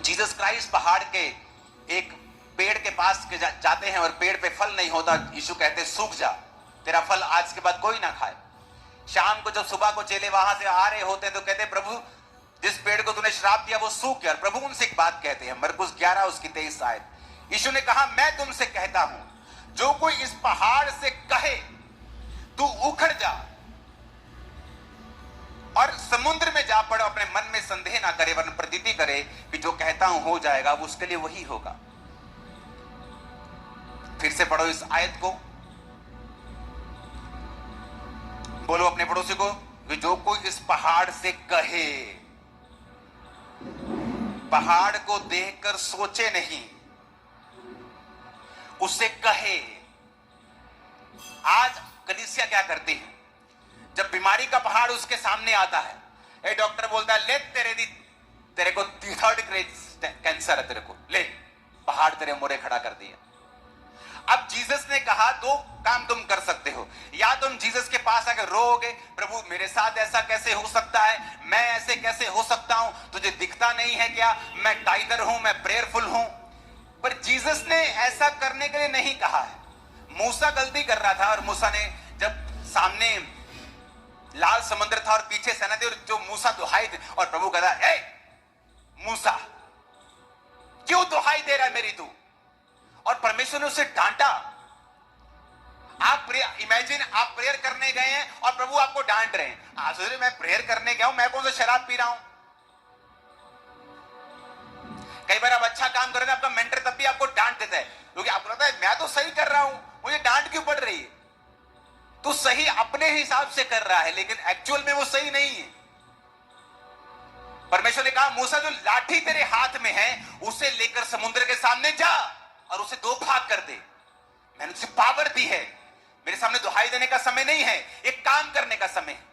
Jesus Christ पहाड़ के एक पेड़ के पास के जाते हैं और पेड़ पे फल नहीं होता। यीशु कहते सूख जा, तेरा फल आज के बाद कोई ना खाए। शाम को जब सुबह को चेले वहां से आ रहे होते हैं तो कहते प्रभु जिस पेड़ को तूने श्राप दिया वो सूख गया। और प्रभु उनसे एक बात कहते हैं, मरकुस 11 उसकी 23 आयत। यीशु ने कहा मैं तुमसे कहता हूं जो कोई इस पहाड़ से कहे तू उखड़ जा और समुद्र में जा पड़ो, अपने मन में संदेह ना करे वरन प्रतीति करे कि जो कहता हूं हो जाएगा, वो उसके लिए वही होगा। फिर से पढ़ो इस आयत को, बोलो अपने पड़ोसी को कि जो कोई इस पहाड़ से कहे, पहाड़ को देखकर सोचे नहीं, उसे कहे। आज कलीसिया क्या करती है, जब बीमारी का पहाड़ उसके सामने आता है, ए डॉक्टर बोलता है ले तेरे को 3rd ग्रेड कैंसर है, तेरे को ले पहाड़ तेरे मोरे खड़ा कर दिया। अब जीसस ने कहा दो काम तुम कर सकते हो, या तुम जीसस के पास आकर रोओगे प्रभु मेरे साथ ऐसा कैसे हो सकता है, मैं ऐसे कैसे हो सकता हूं, तुझे दिखता नहीं है क्या, मैं टाइगर हूं, मैं प्रेयरफुल हूं। पर जीसस ने ऐसा करने के लिए नहीं कहा है। मूसा गलती कर रहा था और मूसा ने जब सामने लाल समुद्र था और पीछे सेना थी और जो मूसा दुहाई दे, और प्रभु कहता ए मूसा क्यों दुहाई दे रहा है मेरी तू, और परमेश्वर ने उसे डांटा। आप इमेजिन आप प्रेयर करने गए हैं और प्रभु आपको डांट रहे हैं। आप सोच रहे मैं प्रेयर करने गया हूं, मैं कौन सा शराब पी रहा हूं। कई बार आप अच्छा काम कर रहे हैं, आपका मेंटर तब भी आपको डांट देता है क्योंकि आपको लगता है मैं तो सही कर रहा हूं, मुझे डांट क्यों पड़ रही है। तो सही अपने हिसाब से कर रहा है लेकिन एक्चुअल में वो सही नहीं है। परमेश्वर ने कहा मूसा जो लाठी तेरे हाथ में है उसे लेकर समुद्र के सामने जा और उसे 2 भाग कर दे। मैंने उसे पावर दी है, मेरे सामने दुहाई देने का समय नहीं है, एक काम करने का समय है।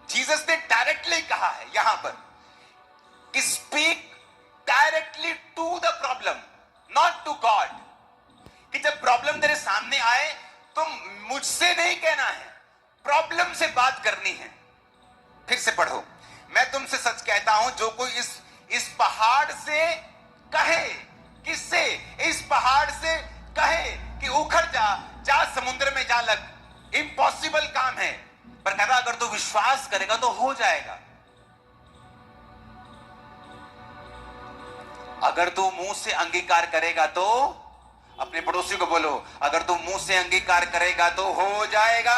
जीसस ने डायरेक्टली कहा है यहां पर कि speak directly to the problem not to God. कि जब प्रॉब्लम तेरे सामने आए तो मुझसे नहीं कहना है, प्रॉब्लम से बात करनी है। फिर से पढ़ो, मैं तुमसे सच कहता हूं जो कोई इस पहाड़ से कहे, किससे, इस पहाड़ से कहे कि उखड़ जा समुद्र में जा लग। इम्पॉसिबल काम है पर कहता अगर तू विश्वास करेगा तो हो जाएगा। अगर तू मुंह से अंगीकार करेगा तो, अपने पड़ोसी को बोलो अगर तू मुंह से अंगीकार करेगा तो हो जाएगा।